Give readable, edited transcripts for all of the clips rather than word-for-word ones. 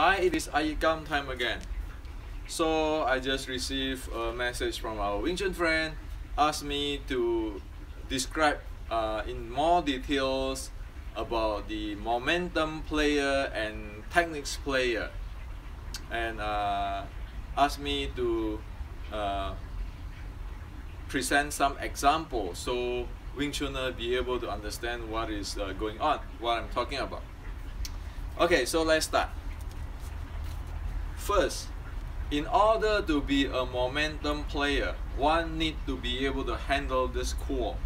Hi, it is iYikkam time again. So I just received a message from our Wing Chun friend, asked me to describe in more details about the momentum player and techniques player, and asked me to present some examples so Wing Chunner be able to understand what is going on, what I'm talking about. Okay, so let's start. First, in order to be a momentum player, one need to be able to handle this core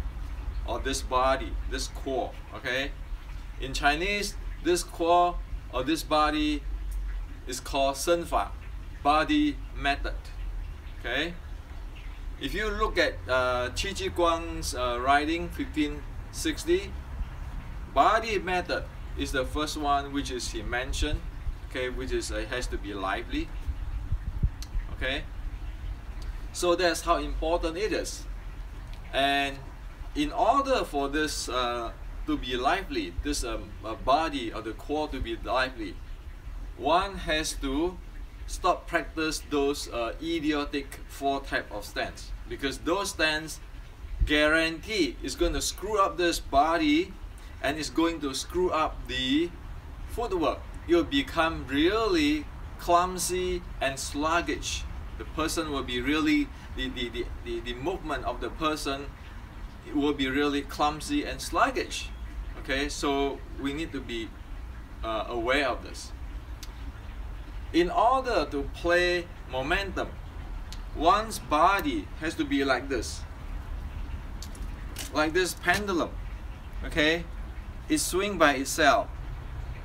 or this body, this core, okay? In Chinese, this core or this body is called Shen Fa, body method, okay? If you look at Qi Ji Guang's writing 1560, body method is the first one which is he mentioned, okay, which is has to be lively, okay. So that's how important it is. And in order for this to be lively, this body or the core to be lively, one has to stop practice those idiotic 4 type of stance, because those stance guarantee is going to screw up this body and it's going to screw up the footwork. You'll become really clumsy and sluggish. The person will be really, the movement of the person will be really clumsy and sluggish. Okay, so we need to be aware of this. In order to play momentum, one's body has to be like this pendulum, okay? It swings by itself.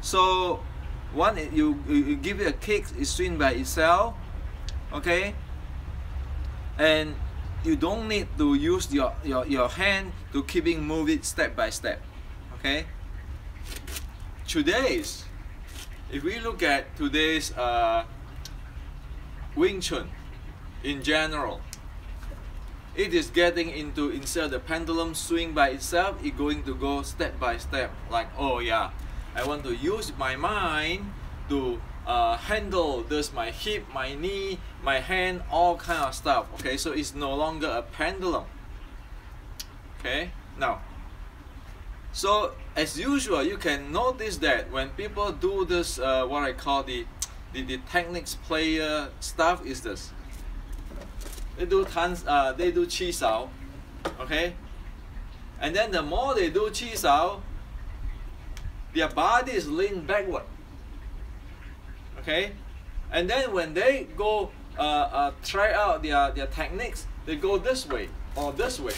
So you give it a kick, it swings by itself, okay? And you don't need to use your hand to keeping move it step by step, okay? If we look at today's Wing Chun in general, it is getting into, instead of the pendulum swing by itself, it's going to go step by step, like, oh yeah, I want to use my mind to handle this, my hip, my knee, my hand, all kind of stuff, okay? So it's no longer a pendulum, okay? Now, so as usual, you can notice that when people do this, what I call the techniques player stuff is this. They do Qi Sao, okay? And then the more they do Qi Sao, their body is leaned backward, okay? And then when they go try out their techniques, they go this way, or this way,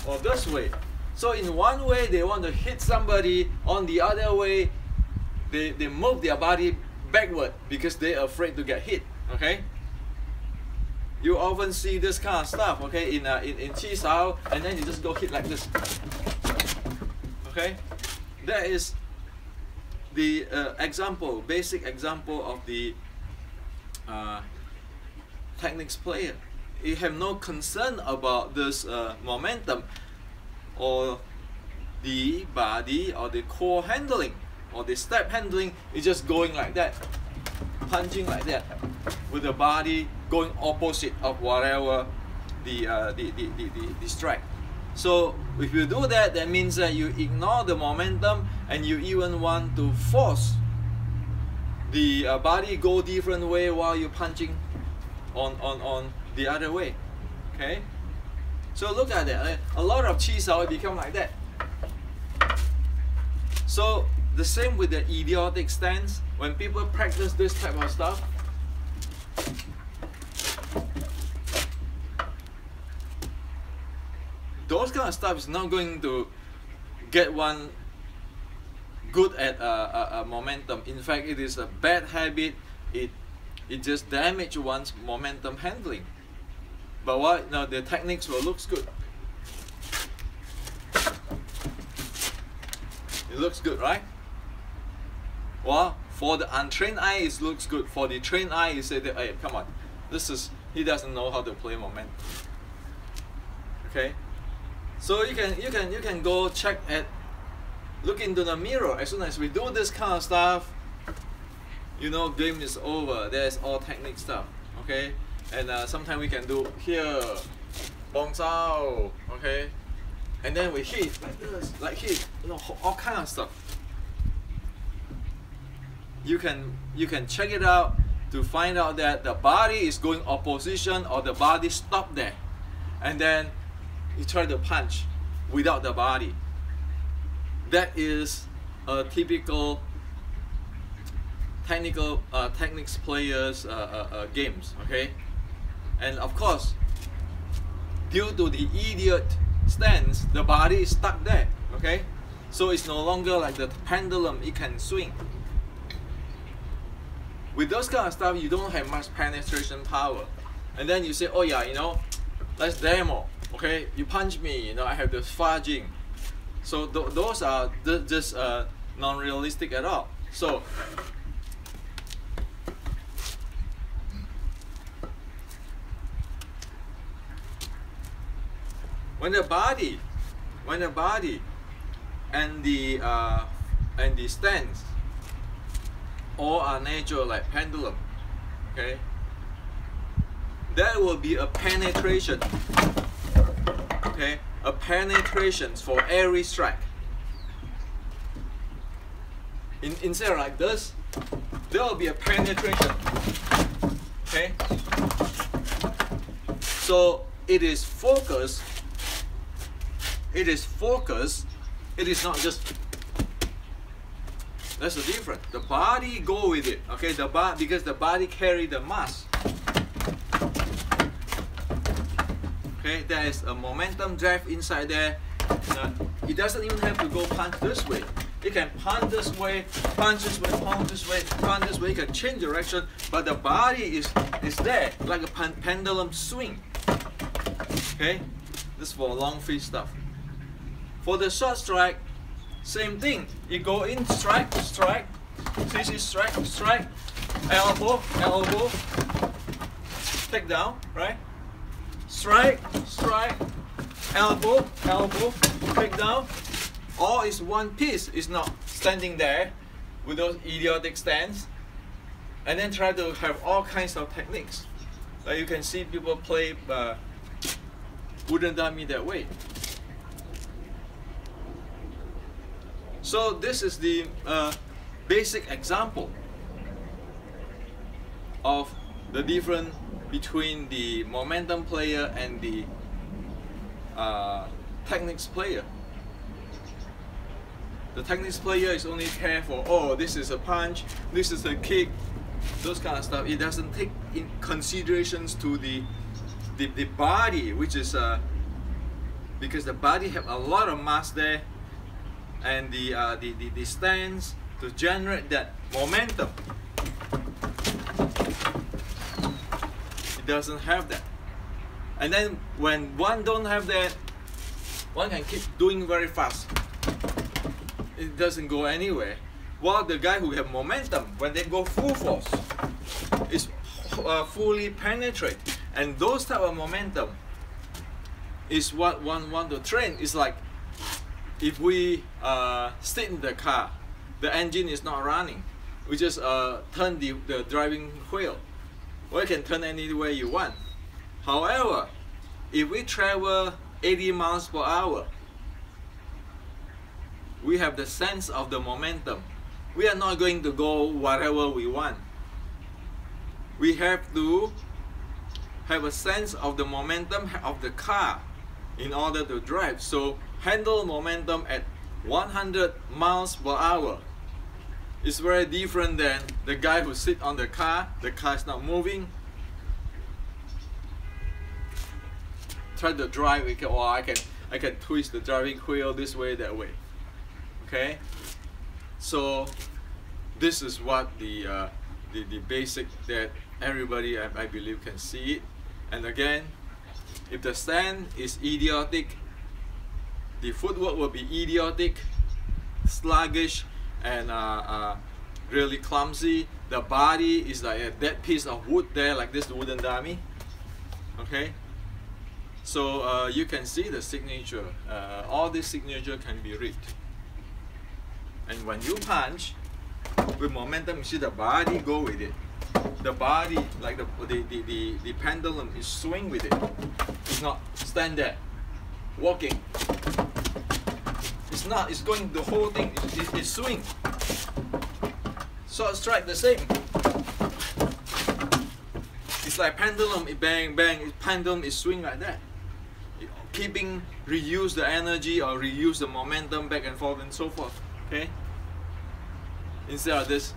or this way. So in one way they want to hit somebody, on the other way they move their body backward because they're afraid to get hit, okay? You often see this kind of stuff, okay, in Qi Sao, and then you just go hit like this, okay? That is the basic example of the techniques player. You have no concern about this momentum or the body or the core handling or the step handling. Is just going like that, punching like that, with the body going opposite of whatever the strike. So if you do that, that means that you ignore the momentum, and you even want to force the body go different way while you're punching on the other way, okay? So look at that. A lot of Qi Sao become like that. So the same with the idiotic stance. When people practice this type of stuff, those kind of stuff is not going to get one good at momentum. In fact, it is a bad habit. It just damages one's momentum handling. But what? Now the techniques will looks good. It looks good, right? Well, for the untrained eye, it looks good. For the trained eye, you say that, hey, come on, he doesn't know how to play momentum. Okay, so you can go look into the mirror. As soon as we do this kind of stuff, you know, game is over. There's all technique stuff, okay? And sometimes we can do here, bong sao, okay? And then we hit like this, like hit, you know, all kind of stuff. You can check it out to find out that the body is going opposition or the body stop there, and then you try to punch without the body. That is a typical techniques players games, okay? And of course, due to the idiot stance, the body is stuck there, okay? So it's no longer like the pendulum, it can swing. With those kind of stuff, you don't have much penetration power. And then you say, oh yeah, you know, let's demo, okay? You punch me, you know, I have the fudging. So those are just non-realistic at all. So when the body and the stance all are natural like pendulum, okay, there will be a penetration, okay, a penetration for every strike. Instead of like this, there will be a penetration, okay. So it is focused. It is focused. It is not just. That's the difference. The body go with it, okay. Because the body carry the mass. Okay, there is a momentum drive inside there. It doesn't even have to go punch this way. It can punch this way, punch this way, punch this way, punch this way. It can change direction, but the body is there like a pendulum swing. Okay, this is for long feet stuff. For the short strike, same thing. You go in, strike, strike, CC strike, strike, elbow, elbow, take down, right? Strike, strike, elbow, elbow, take down. All is one piece. It's not standing there with those idiotic stance. And then try to have all kinds of techniques. Like you can see people play wooden dummy that way. So this is the basic example of the difference between the momentum player and the techniques player. The techniques player is only care for, oh, this is a punch, this is a kick, those kind of stuff. It doesn't take in considerations to the body, which is because the body have a lot of mass there, and the stance to generate that momentum. It doesn't have that. And then when one don't have that, one can keep doing very fast. It doesn't go anywhere. While the guy who have momentum, when they go full force, is fully penetrate. And those type of momentum is what one want to train. It's like if we sit in the car, the engine is not running. We just turn the driving wheel. Well, you can turn any way you want. However, if we travel 80 miles per hour, we have the sense of the momentum. We are not going to go wherever we want. We have to have a sense of the momentum of the car in order to drive. So handle momentum at 100 miles per hour is very different than the guy who sits on the car is not moving. Try to drive, or I can twist the driving wheel this way, that way. Okay, so this is what the basic that everybody I believe can see it. And again, if the stand is idiotic, the footwork will be idiotic, sluggish, and really clumsy. The body is like a dead piece of wood there, like this wooden dummy. Okay, so you can see the signature. All this signature can be read. And when you punch, with momentum, you see the body go with it. The body, like the pendulum, is swing with it. It's not stand there, walking. It's not. It's going the whole thing. It's swing. Short strike the same. It's like pendulum. It bang bang. Pendulum is swing like that. Keeping reuse the energy or reuse the momentum back and forth and so forth. Okay. Instead of this,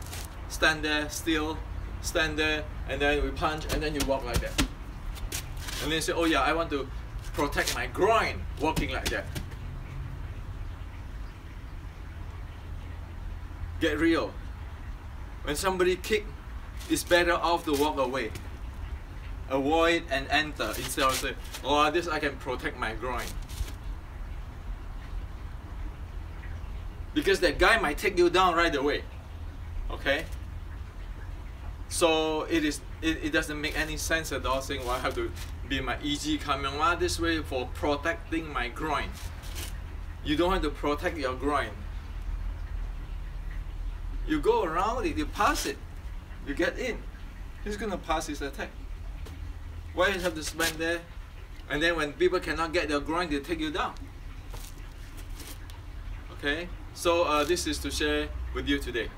stand there still. Stand there, and then we punch, and then you walk like that. And then you say, oh yeah, I want to protect my groin, walking like that. Get real. When somebody kick, it's better off to walk away. Avoid and enter, instead of say, oh, this I can protect my groin. Because that guy might take you down right away. Okay? So it doesn't make any sense at all saying, well, I have to be my iYikkam this way for protecting my groin. You don't have to protect your groin. You go around it, you pass it, you get in. He's gonna pass his attack. Why you have to spend there? And then when people cannot get their groin, they take you down. Okay? So this is to share with you today.